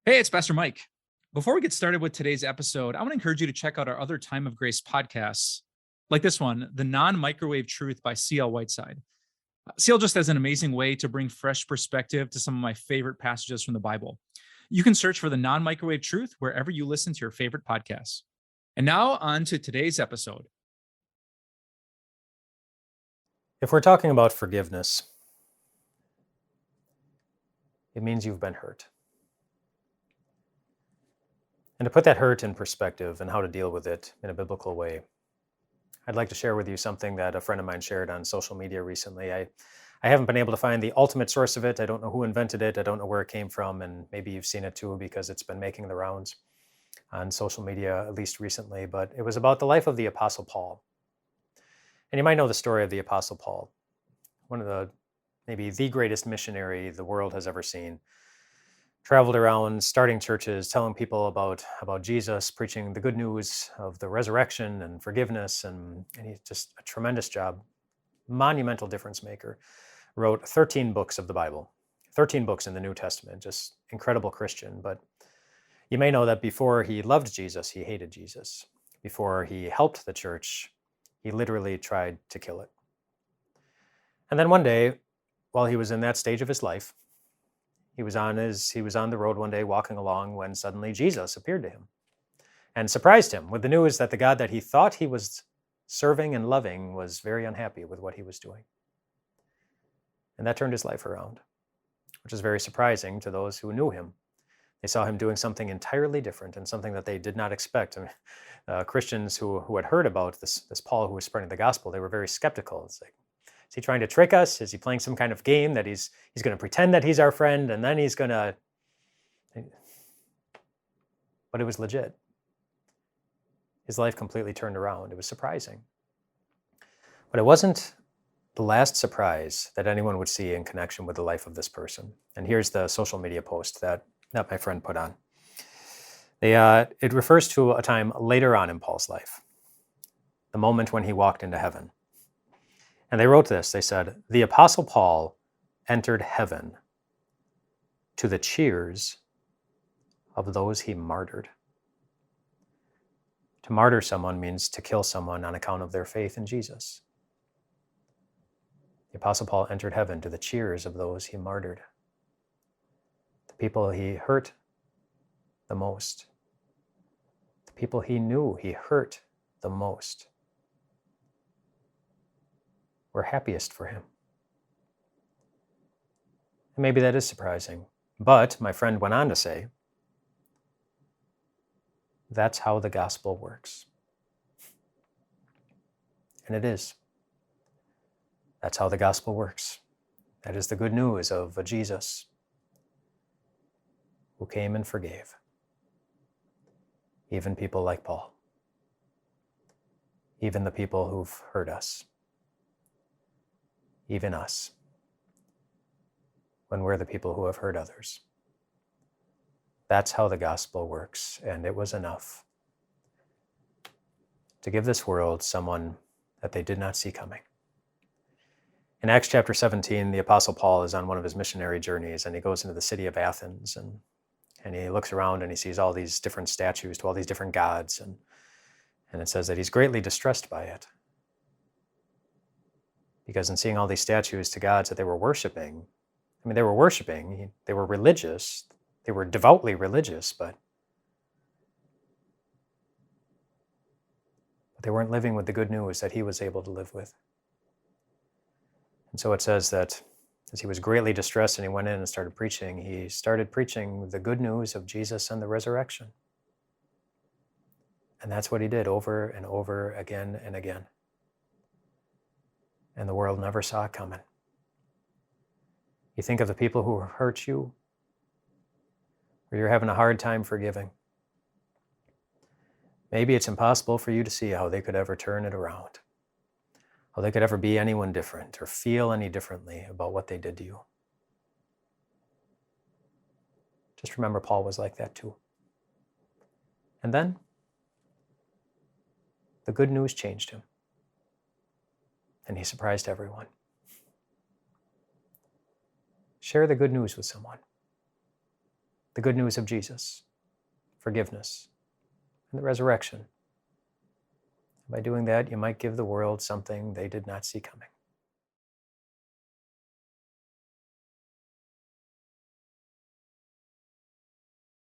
Hey, it's Pastor Mike. Before we get started with today's episode, I want to encourage you to check out our other Time of Grace podcasts, like this one, The Non-Microwaved Truth by C.L. Whiteside. CL just has an amazing way to bring fresh perspective to some of my favorite passages from the Bible. You can search for The Non-Microwaved Truth wherever you listen to your favorite podcasts. And now on to today's episode. If we're talking about forgiveness, it means you've been hurt. And to put that hurt in perspective and how to deal with it in a biblical way, I'd like to share with you something that a friend of mine shared on social media recently. I haven't been able to find the ultimate source of it. I don't know who invented it. I don't know where it came from. And maybe you've seen it too because it's been making the rounds on social media, at least recently. But it was about the life of the Apostle Paul. And you might know the story of the Apostle Paul, one of the maybe the greatest missionary the world has ever seen. Traveled around starting churches, telling people about Jesus, preaching the good news of the resurrection and forgiveness, and he's just a tremendous job. Monumental difference maker. Wrote 13 books of the Bible, 13 books in the New Testament, just incredible Christian. But you may know that before he loved Jesus, he hated Jesus. Before he helped the church, he literally tried to kill it. And then one day, while he was in that stage of his life, he was on the road one day walking along when suddenly Jesus appeared to him and surprised him with the news that the God that he thought he was serving and loving was very unhappy with what he was doing. And that turned his life around, which is very surprising to those who knew him. They saw him doing something entirely different and something that they did not expect. I mean, Christians who had heard about this Paul who was spreading the gospel, they were very skeptical. It's like, is he trying to trick us? Is he playing some kind of game that he's going to pretend that he's our friend and then he's going to... But it was legit. His life completely turned around. It was surprising. But it wasn't the last surprise that anyone would see in connection with the life of this person. And here's the social media post that my friend put on. It refers to a time later on in Paul's life, the moment when he walked into heaven. And they wrote this. They said, "The Apostle Paul entered heaven to the cheers of those he martyred." To martyr someone means to kill someone on account of their faith in Jesus. The Apostle Paul entered heaven to the cheers of those he martyred. The people he hurt the most. The people he knew he hurt the most were happiest for him. And maybe that is surprising. But my friend went on to say, that's how the gospel works. And it is. That's how the gospel works. That is the good news of a Jesus who came and forgave even people like Paul, even the people who've hurt us, even us, when we're the people who have hurt others. That's how the gospel works, and it was enough to give this world someone that they did not see coming. In Acts chapter 17, the Apostle Paul is on one of his missionary journeys, and he goes into the city of Athens, and he looks around and he sees all these different statues to all these different gods, and it says that he's greatly distressed by it. Because in seeing all these statues to gods that they were worshiping, they were religious, they were devoutly religious, but they weren't living with the good news that he was able to live with. And so it says that as he was greatly distressed and he went in and started preaching the good news of Jesus and the resurrection. And that's what he did over and over again and again. And the world never saw it coming. You think of the people who hurt you, or you're having a hard time forgiving. Maybe it's impossible for you to see how they could ever turn it around, how they could ever be anyone different or feel any differently about what they did to you. Just remember Paul was like that too. And then the good news changed him, and he surprised everyone. Share the good news with someone. the good news of Jesus, forgiveness, and the resurrection. By doing that, you might give the world something they did not see coming.